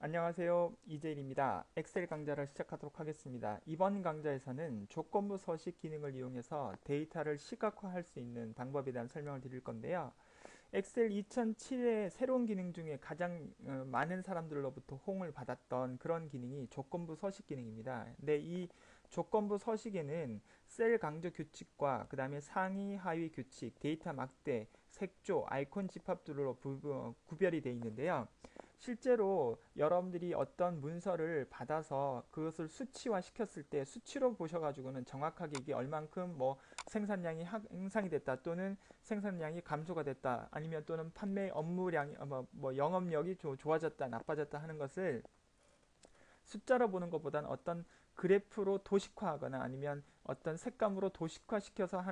안녕하세요. 이재일입니다. 엑셀 강좌를 시작하도록 하겠습니다. 이번 강좌에서는 조건부 서식 기능을 이용해서 데이터를 시각화할 수 있는 방법에 대한 설명을 드릴 건데요. 엑셀 2007의 새로운 기능 중에 가장 많은 사람들로부터 호응을 받았던 그런 기능이 조건부 서식 기능입니다. 근데 이 조건부 서식에는 셀 강조 규칙과 그 다음에 상위, 하위 규칙, 데이터 막대, 색조, 아이콘 집합들로 구별이 되어 있는데요. 실제로 여러분들이 어떤 문서를 받아서 그것을 수치화 시켰을 때 수치로 보셔가지고는 정확하게 이게 얼만큼 뭐 생산량이 향상이 됐다 또는 생산량이 감소가 됐다 아니면 또는 판매 업무량이 뭐 영업력이 좋아졌다 나빠졌다 하는 것을 숫자로 보는 것보다는 어떤 그래프로 도식화하거나 아니면 어떤 색감으로 도식화시켜서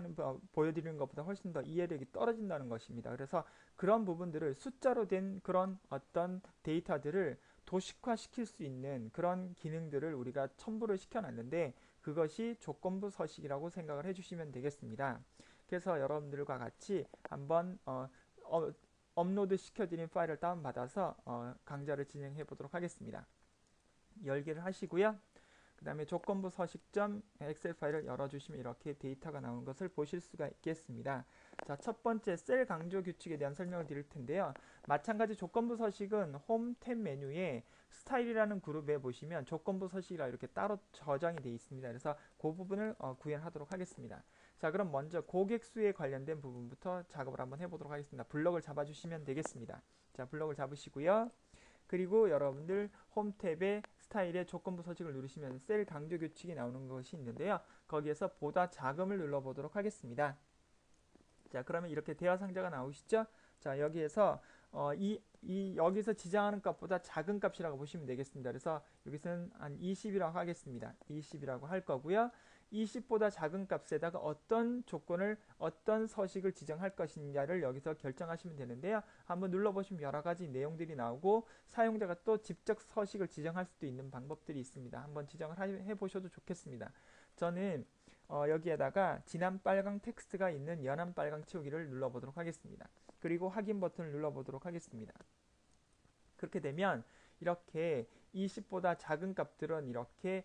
보여드리는 것보다 훨씬 더 이해력이 떨어진다는 것입니다. 그래서 그런 부분들을 숫자로 된 그런 어떤 데이터들을 도식화시킬 수 있는 그런 기능들을 우리가 첨부를 시켜놨는데 그것이 조건부 서식이라고 생각을 해주시면 되겠습니다. 그래서 여러분들과 같이 한번 업로드 시켜드린 파일을 다운받아서 강좌를 진행해 보도록 하겠습니다. 열기를 하시고요. 그 다음에 조건부 서식점 엑셀 파일을 열어주시면 이렇게 데이터가 나오는 것을 보실 수가 있겠습니다. 자, 첫 번째 셀 강조 규칙에 대한 설명을 드릴 텐데요. 마찬가지 조건부 서식은 홈 탭 메뉴에 스타일이라는 그룹에 보시면 조건부 서식이라 이렇게 따로 저장이 되어 있습니다. 그래서 그 부분을 구현하도록 하겠습니다. 자, 그럼 먼저 고객 수에 관련된 부분부터 작업을 한번 해보도록 하겠습니다. 블럭을 잡아주시면 되겠습니다. 자, 블럭을 잡으시고요. 그리고 여러분들 홈 탭에 스타일의 조건부 서식을 누르시면 셀 강조 규칙이 나오는 것이 있는데요. 거기에서 보다 작음을 눌러보도록 하겠습니다. 자, 그러면 이렇게 대화 상자가 나오시죠? 자, 여기에서 여기서 지정하는 값보다 작은 값이라고 보시면 되겠습니다. 그래서 여기서는 한 20이라고 하겠습니다. 20이라고 할 거고요. 20보다 작은 값에다가 어떤 조건을 어떤 서식을 지정할 것이냐를 여기서 결정하시면 되는데요. 한번 눌러보시면 여러 가지 내용들이 나오고 사용자가 또 직접 서식을 지정할 수도 있는 방법들이 있습니다. 한번 지정을 해보셔도 좋겠습니다. 저는 여기에다가 진한 빨강 텍스트가 있는 연한 빨강 채우기를 눌러보도록 하겠습니다. 그리고 확인 버튼을 눌러보도록 하겠습니다. 그렇게 되면 이렇게 20보다 작은 값들은 이렇게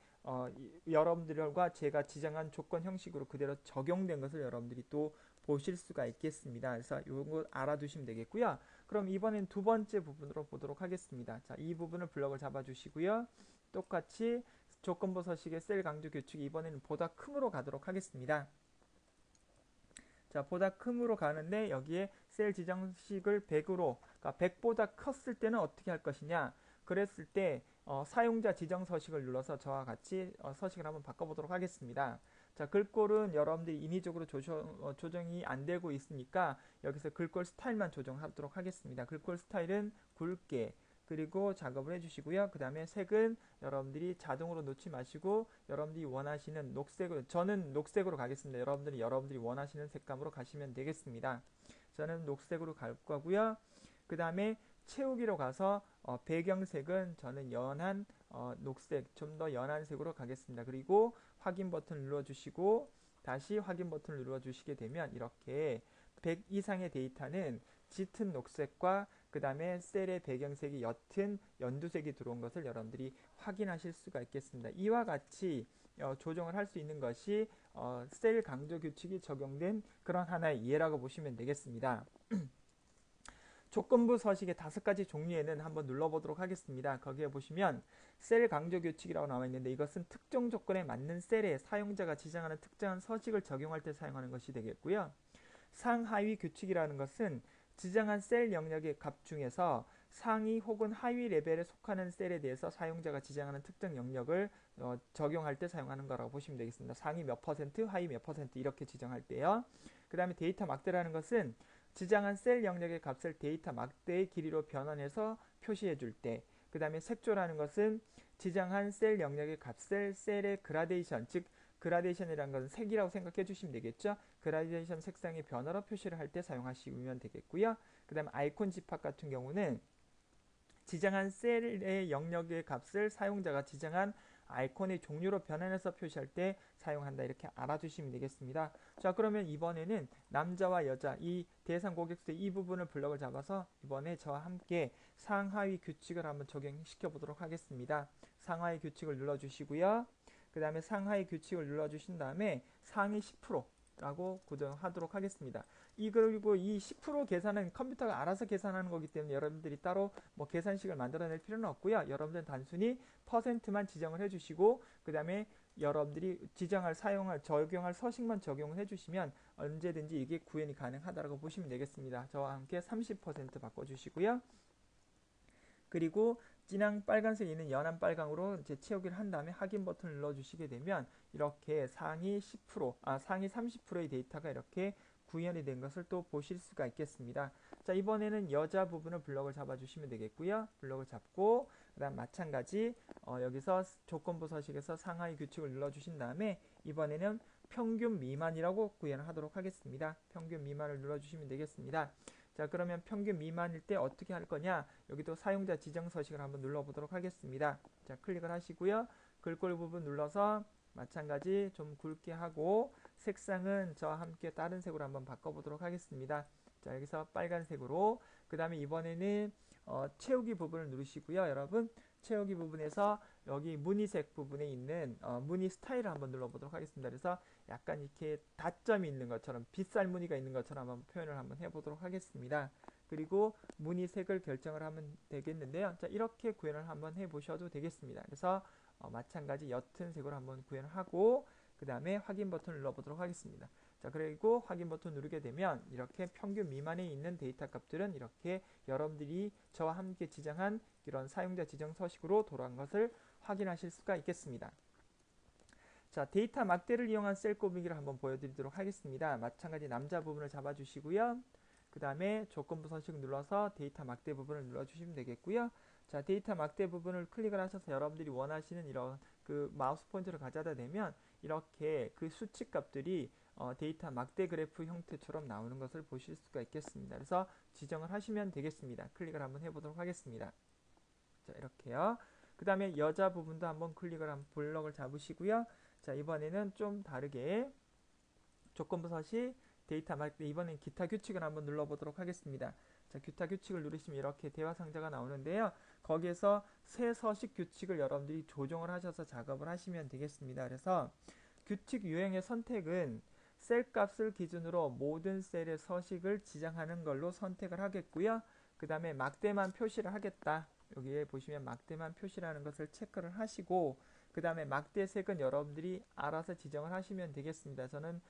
여러분들과 제가 지정한 조건 형식으로 그대로 적용된 것을 여러분들이 또 보실 수가 있겠습니다. 그래서 이거 알아두시면 되겠고요. 그럼 이번엔 두 번째 부분으로 보도록 하겠습니다. 자, 이 부분을 블럭을 잡아주시고요. 똑같이 조건부 서식의 셀 강조 규칙이 이번에는 보다 큼으로 가도록 하겠습니다. 자, 보다 큼으로 가는데 여기에 셀 지정식을 100으로, 그러니까 100보다 컸을 때는 어떻게 할 것이냐? 그랬을 때 사용자 지정 서식을 눌러서 저와 같이 서식을 한번 바꿔보도록 하겠습니다. 자, 글꼴은 여러분들이 인위적으로 조정이 안 되고 있으니까 여기서 글꼴 스타일만 조정하도록 하겠습니다. 글꼴 스타일은 굵게, 그리고 작업을 해주시고요. 그 다음에 색은 여러분들이 자동으로 놓지 마시고 여러분들이 원하시는 녹색으로, 저는 녹색으로 가겠습니다. 여러분들이 원하시는 색감으로 가시면 되겠습니다. 저는 녹색으로 갈 거고요. 그 다음에 채우기로 가서 배경색은 저는 연한 녹색, 좀 더 연한 색으로 가겠습니다. 그리고 확인 버튼 눌러주시고 다시 확인 버튼을 눌러주시게 되면 이렇게 100 이상의 데이터는 짙은 녹색과 그 다음에 셀의 배경색이 옅은 연두색이 들어온 것을 여러분들이 확인하실 수가 있겠습니다. 이와 같이 조정을 할 수 있는 것이 셀 강조 규칙이 적용된 그런 하나의 예라고 보시면 되겠습니다. 조건부 서식의 5가지 종류에는 한번 눌러보도록 하겠습니다. 거기에 보시면 셀 강조 규칙이라고 나와 있는데 이것은 특정 조건에 맞는 셀에 사용자가 지정하는 특정한 서식을 적용할 때 사용하는 것이 되겠고요. 상하위 규칙이라는 것은 지정한 셀 영역의 값 중에서 상위 혹은 하위 레벨에 속하는 셀에 대해서 사용자가 지정하는 특정 영역을 적용할 때 사용하는 거라고 보시면 되겠습니다. 상위 몇 퍼센트, 하위 몇 퍼센트 이렇게 지정할 때요. 그 다음에 데이터 막대라는 것은 지정한 셀 영역의 값을 데이터 막대의 길이로 변환해서 표시해 줄 때, 그 다음에 색조라는 것은 지정한 셀 영역의 값을 셀의 그라데이션, 즉 그라데이션이라는 것은 색이라고 생각해 주시면 되겠죠. 그라데이션 색상의 변화로 표시를 할 때 사용하시면 되겠고요. 그 다음에 아이콘 집합 같은 경우는 지정한 셀의 영역의 값을 사용자가 지정한 아이콘의 종류로 변환해서 표시할 때 사용한다 이렇게 알아두시면 되겠습니다. 자, 그러면 이번에는 남자와 여자 이 대상 고객수의 이 부분을 블럭을 잡아서 이번에 저와 함께 상하위 규칙을 한번 적용시켜 보도록 하겠습니다. 상하위 규칙을 눌러주시고요. 그 다음에 상하위 규칙을 눌러주신 다음에 상위 10%라고 고정하도록 하겠습니다. 그리고 이 10% 계산은 컴퓨터가 알아서 계산하는 거기 때문에 여러분들이 따로 뭐 계산식을 만들어낼 필요는 없고요. 여러분들은 단순히 퍼센트만 지정을 해주시고 그 다음에 여러분들이 적용할 서식만 적용을 해주시면 언제든지 이게 구현이 가능하다고 보시면 되겠습니다. 저와 함께 30% 바꿔주시고요. 그리고 진한 빨간색이 있는 연한 빨강으로 이제 채우기를 한 다음에 확인 버튼을 눌러주시게 되면 이렇게 상위 10%, 상위 30%의 데이터가 이렇게 구현이 된 것을 또 보실 수가 있겠습니다. 자, 이번에는 여자 부분을 블럭을 잡아주시면 되겠고요. 블럭을 잡고 그 다음 마찬가지 여기서 조건부 서식에서 상하위 규칙을 눌러주신 다음에 이번에는 평균 미만이라고 구현을 하도록 하겠습니다. 평균 미만을 눌러주시면 되겠습니다. 자, 그러면 평균 미만일 때 어떻게 할 거냐, 여기도 사용자 지정 서식을 한번 눌러보도록 하겠습니다. 자, 클릭을 하시고요. 글꼴 부분 눌러서 마찬가지 좀 굵게 하고 색상은 저와 함께 다른 색으로 한번 바꿔보도록 하겠습니다. 자, 여기서 빨간색으로, 그 다음에 이번에는 채우기 부분을 누르시고요. 여러분, 채우기 부분에서 여기 무늬색 부분에 있는 무늬 스타일을 한번 눌러보도록 하겠습니다. 그래서 약간 이렇게 다점이 있는 것처럼 빗살 무늬가 있는 것처럼 한번 표현을 한번 해보도록 하겠습니다. 그리고 무늬색을 결정을 하면 되겠는데요. 자, 이렇게 구현을 한번 해보셔도 되겠습니다. 그래서 마찬가지 옅은 색으로 한번 구현을 하고 그 다음에 확인 버튼을 눌러보도록 하겠습니다. 자, 그리고 확인 버튼 누르게 되면 이렇게 평균 미만에 있는 데이터 값들은 이렇게 여러분들이 저와 함께 지정한 이런 사용자 지정 서식으로 돌아간 것을 확인하실 수가 있겠습니다. 자, 데이터 막대를 이용한 셀 꾸미기를 한번 보여드리도록 하겠습니다. 마찬가지 남자 부분을 잡아주시고요. 그 다음에 조건부 서식 눌러서 데이터 막대 부분을 눌러주시면 되겠고요. 자, 데이터 막대 부분을 클릭을 하셔서 여러분들이 원하시는 이런 그 마우스 포인터를 가져다 대면 이렇게 그 수치 값들이 데이터 막대 그래프 형태처럼 나오는 것을 보실 수가 있겠습니다. 그래서 지정을 하시면 되겠습니다. 클릭을 한번 해보도록 하겠습니다. 자, 이렇게요. 그 다음에 여자 부분도 한번 클릭을 한 블럭을 잡으시고요. 자, 이번에는 좀 다르게 조건부 서식 데이터 막대, 이번엔 기타 규칙을 한번 눌러보도록 하겠습니다. 자, 기타 규칙을 누르시면 이렇게 대화 상자가 나오는데요. 거기에서 새 서식 규칙을 여러분들이 조정을 하셔서 작업을 하시면 되겠습니다. 그래서 규칙 유형의 선택은 셀 값을 기준으로 모든 셀의 서식을 지정하는 걸로 선택을 하겠고요. 그 다음에 막대만 표시를 하겠다. 여기에 보시면 막대만 표시라는 것을 체크를 하시고 그 다음에 막대 색은 여러분들이 알아서 지정을 하시면 되겠습니다. 저는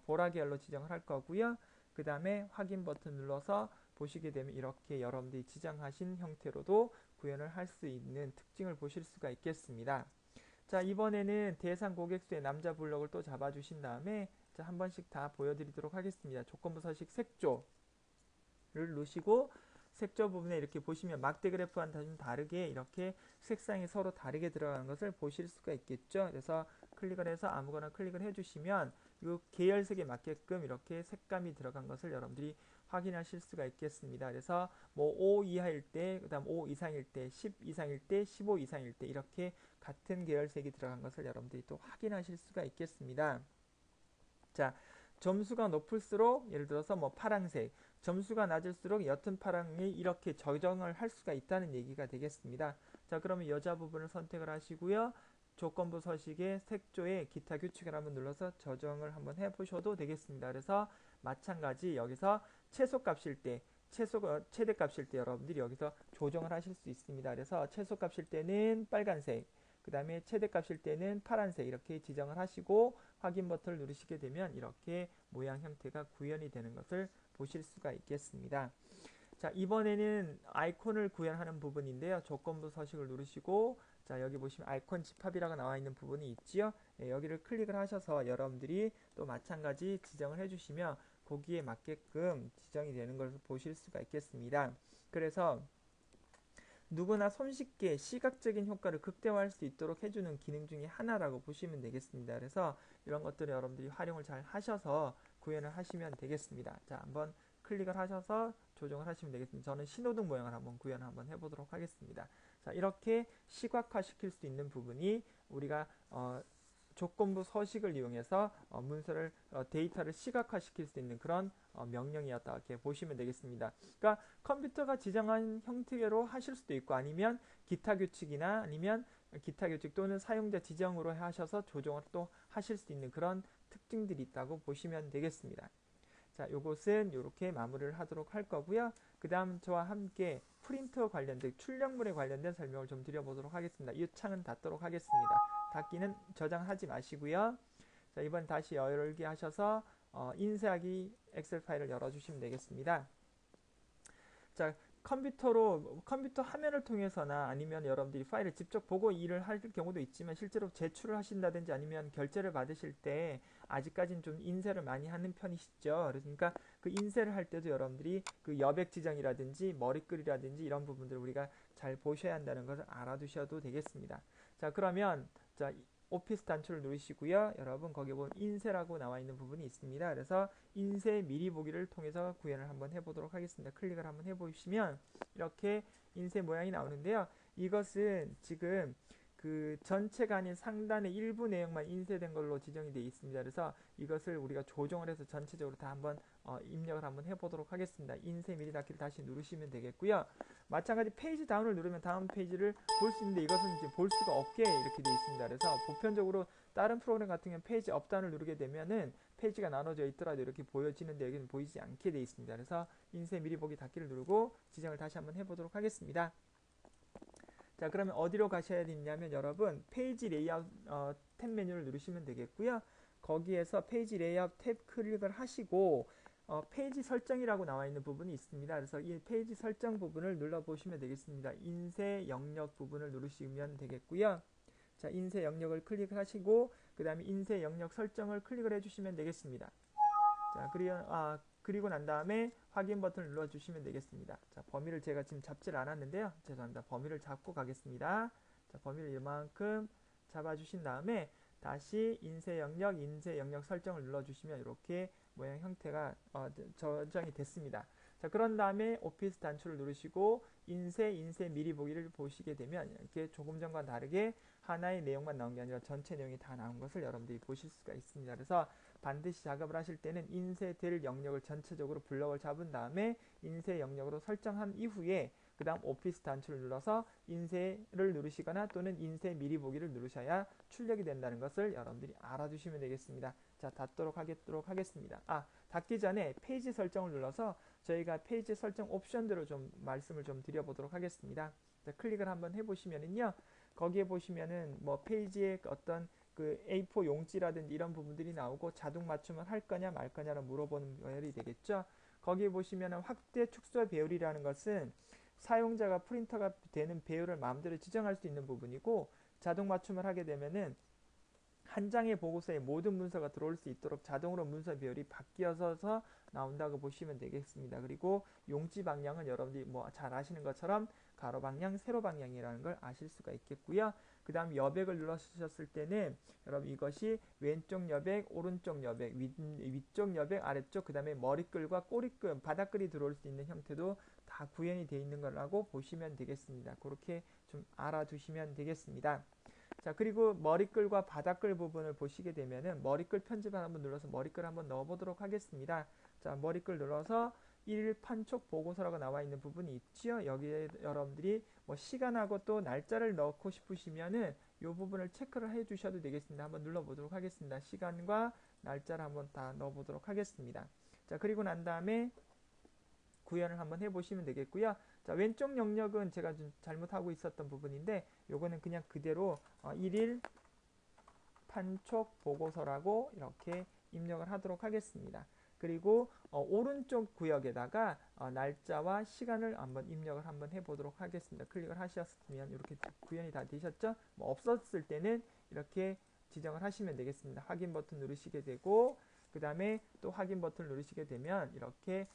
보라 계열로 지정을 할 거고요. 그 다음에 확인 버튼 눌러서 보시게 되면 이렇게 여러분들이 지정하신 형태로도 구현을 할 수 있는 특징을 보실 수가 있겠습니다. 자, 이번에는 대상 고객수의 남자 블럭을 또 잡아주신 다음에 자, 한 번씩 다 보여드리도록 하겠습니다. 조건부 서식 색조를 누르시고 색조 부분에 이렇게 보시면 막대 그래프와는 좀 다르게 이렇게 색상이 서로 다르게 들어가는 것을 보실 수가 있겠죠. 그래서 클릭을 해서 아무거나 클릭을 해주시면 이 계열색에 맞게끔 이렇게 색감이 들어간 것을 여러분들이 확인하실 수가 있겠습니다. 그래서 뭐 5 이하일 때, 그 다음 5 이상일 때, 10 이상일 때, 15 이상일 때 이렇게 같은 계열색이 들어간 것을 여러분들이 또 확인하실 수가 있겠습니다. 자, 점수가 높을수록 예를 들어서 뭐 파란색, 점수가 낮을수록 옅은 파랑이 이렇게 조정을 할 수가 있다는 얘기가 되겠습니다. 자, 그러면 여자 부분을 선택을 하시고요. 조건부 서식의 색조의 기타 규칙을 한번 눌러서 조정을 한번 해보셔도 되겠습니다. 그래서 마찬가지 여기서 최소값일 때, 최대값일 때 여러분들이 여기서 조정을 하실 수 있습니다. 그래서 최소값일 때는 빨간색, 그 다음에 최대값일 때는 파란색 이렇게 지정을 하시고 확인 버튼을 누르시게 되면 이렇게 모양 형태가 구현이 되는 것을 보실 수가 있겠습니다. 자, 이번에는 아이콘을 구현하는 부분인데요. 조건부 서식을 누르시고 자, 여기 보시면 아이콘 집합이라고 나와 있는 부분이 있지요. 네, 여기를 클릭을 하셔서 여러분들이 또 마찬가지 지정을 해주시면 거기에 맞게끔 지정이 되는 것을 보실 수가 있겠습니다. 그래서 누구나 손쉽게 시각적인 효과를 극대화할 수 있도록 해주는 기능 중에 하나라고 보시면 되겠습니다. 그래서 이런 것들을 여러분들이 활용을 잘 하셔서 구현을 하시면 되겠습니다. 자, 한번 클릭을 하셔서 조정을 하시면 되겠습니다. 저는 신호등 모양을 한번 구현을 한번 해보도록 하겠습니다. 자, 이렇게 시각화 시킬 수 있는 부분이 우리가 조건부 서식을 이용해서 문서를 데이터를 시각화 시킬 수 있는 그런 명령이었다 이렇게 보시면 되겠습니다. 그러니까 컴퓨터가 지정한 형태로 하실 수도 있고 아니면 기타 규칙이나 아니면 기타 규칙 또는 사용자 지정으로 하셔서 조정을 또 하실 수 있는 그런 특징들이 있다고 보시면 되겠습니다. 자, 요것은 이렇게 마무리를 하도록 할 거고요. 그 다음 저와 함께 프린터 관련된 출력물에 관련된 설명을 좀 드려보도록 하겠습니다. 이 창은 닫도록 하겠습니다. 닫기는 저장하지 마시고요. 자, 이번 다시 열기 하셔서 인쇄하기 엑셀 파일을 열어주시면 되겠습니다. 자, 컴퓨터 화면을 통해서나 아니면 여러분들이 파일을 직접 보고 일을 할 경우도 있지만 실제로 제출을 하신다든지 아니면 결제를 받으실 때 아직까지는 좀 인쇄를 많이 하는 편이시죠. 그러니까 그 인쇄를 할 때도 여러분들이 그 여백 지정이라든지 머리글이라든지 이런 부분들을 우리가 잘 보셔야 한다는 것을 알아두셔도 되겠습니다. 자, 그러면 자, 오피스 단추를 누르시고요. 여러분 거기 보면 인쇄라고 나와 있는 부분이 있습니다. 그래서 인쇄 미리 보기를 통해서 구현을 한번 해보도록 하겠습니다. 클릭을 한번 해보시면 이렇게 인쇄 모양이 나오는데요. 이것은 지금 그 전체가 아닌 상단의 일부 내용만 인쇄된 걸로 지정이 되어 있습니다. 그래서 이것을 우리가 조정을 해서 전체적으로 다 한번 입력을 한번 해보도록 하겠습니다. 인쇄 미리 닫기를 다시 누르시면 되겠고요. 마찬가지 페이지 다운을 누르면 다음 페이지를 볼 수 있는데 이것은 이제 볼 수가 없게 이렇게 되어 있습니다. 그래서 보편적으로 다른 프로그램 같은 경우는 페이지 업 다운을 누르게 되면은 페이지가 나눠져 있더라도 이렇게 보여지는데 여기는 보이지 않게 되어 있습니다. 그래서 인쇄 미리 보기 닫기를 누르고 지정을 다시 한번 해보도록 하겠습니다. 자, 그러면 어디로 가셔야 되냐면 여러분 페이지 레이아웃 탭 메뉴를 누르시면 되겠고요. 거기에서 페이지 레이아웃 탭 클릭을 하시고 페이지 설정이라고 나와 있는 부분이 있습니다. 그래서 이 페이지 설정 부분을 눌러보시면 되겠습니다. 인쇄 영역 부분을 누르시면 되겠고요. 자, 인쇄 영역을 클릭하시고 그 다음에 인쇄 영역 설정을 클릭을 해주시면 되겠습니다. 자, 그리고 난 다음에 확인 버튼을 눌러주시면 되겠습니다. 자, 범위를 제가 지금 잡질 않았는데요. 죄송합니다. 범위를 잡고 가겠습니다. 자, 범위를 이만큼 잡아주신 다음에 다시 인쇄 영역 설정을 눌러주시면 이렇게 모양 형태가 저장이 됐습니다. 자, 그런 다음에 오피스 단추를 누르시고 인쇄 미리 보기를 보시게 되면 이렇게 조금 전과 다르게 하나의 내용만 나온 게 아니라 전체 내용이 다 나온 것을 여러분들이 보실 수가 있습니다. 그래서 반드시 작업을 하실 때는 인쇄될 영역을 전체적으로 블럭을 잡은 다음에 인쇄 영역으로 설정한 이후에 그 다음 오피스 단추를 눌러서 인쇄를 누르시거나 또는 인쇄 미리 보기를 누르셔야 출력이 된다는 것을 여러분들이 알아두시면 되겠습니다. 자, 닫도록 하겠습니다. 닫기 전에 페이지 설정을 눌러서 저희가 페이지 설정 옵션들을 좀 말씀을 좀 드려보도록 하겠습니다. 자, 클릭을 한번 해보시면은요. 거기에 보시면은 뭐 페이지의 어떤 그 A4 용지라든지 이런 부분들이 나오고 자동 맞춤을 할 거냐 말 거냐를 물어보는 배열이 되겠죠. 거기에 보시면은 확대 축소 배열이라는 것은 사용자가 프린터가 되는 배열을 마음대로 지정할 수 있는 부분이고 자동 맞춤을 하게 되면은 한 장의 보고서에 모든 문서가 들어올 수 있도록 자동으로 문서 배열이 바뀌어서 나온다고 보시면 되겠습니다. 그리고 용지 방향은 여러분들이 뭐 잘 아시는 것처럼 가로 방향, 세로 방향이라는 걸 아실 수가 있겠고요. 그 다음 여백을 눌러주셨을 때는 여러분 이것이 왼쪽 여백, 오른쪽 여백, 위쪽 여백, 아래쪽, 그 다음에 머리글과 꼬리글, 바닥글이 들어올 수 있는 형태도 다 구현이 되어 있는 거라고 보시면 되겠습니다. 그렇게 좀 알아두시면 되겠습니다. 자, 그리고 머리글과 바닥글 부분을 보시게 되면은 머리글 편집을 한번 눌러서 머리글 한번 넣어보도록 하겠습니다. 자, 머리글 눌러서 1일 판촉 보고서라고 나와 있는 부분이 있죠. 여기에 여러분들이 뭐 시간하고 또 날짜를 넣고 싶으시면은 이 부분을 체크를 해 주셔도 되겠습니다. 한번 눌러보도록 하겠습니다. 시간과 날짜를 한번 다 넣어보도록 하겠습니다. 자, 그리고 난 다음에 구현을 한번 해보시면 되겠고요. 자, 왼쪽 영역은 제가 좀 잘못하고 있었던 부분인데 요거는 그냥 그대로 1일 판촉 보고서라고 이렇게 입력을 하도록 하겠습니다. 그리고 오른쪽 구역에다가 날짜와 시간을 한번 입력을 한번 해보도록 하겠습니다. 클릭을 하셨으면 이렇게 구현이 다 되셨죠? 뭐 없었을 때는 이렇게 지정을 하시면 되겠습니다. 확인 버튼 누르시게 되고 그 다음에 또 확인 버튼을 누르시게 되면 이렇게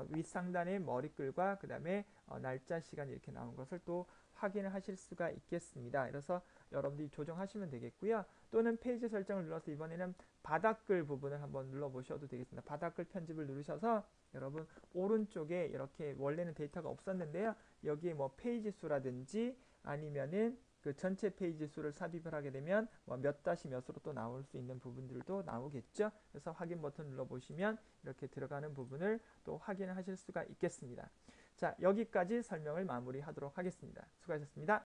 윗상단의 머리글과 그 다음에 날짜 시간 이렇게 나온 것을 또 확인을 하실 수가 있겠습니다. 그래서 여러분들이 조정하시면 되겠고요. 또는 페이지 설정을 눌러서 이번에는 바닥글 부분을 한번 눌러보셔도 되겠습니다. 바닥글 편집을 누르셔서 여러분 오른쪽에 이렇게 원래는 데이터가 없었는데요. 여기에 뭐 페이지 수라든지 아니면은 그 전체 페이지 수를 삽입을 하게 되면 뭐 몇 다시 몇으로 또 나올 수 있는 부분들도 나오겠죠. 그래서 확인 버튼 눌러보시면 이렇게 들어가는 부분을 또 확인을 하실 수가 있겠습니다. 자, 여기까지 설명을 마무리하도록 하겠습니다. 수고하셨습니다.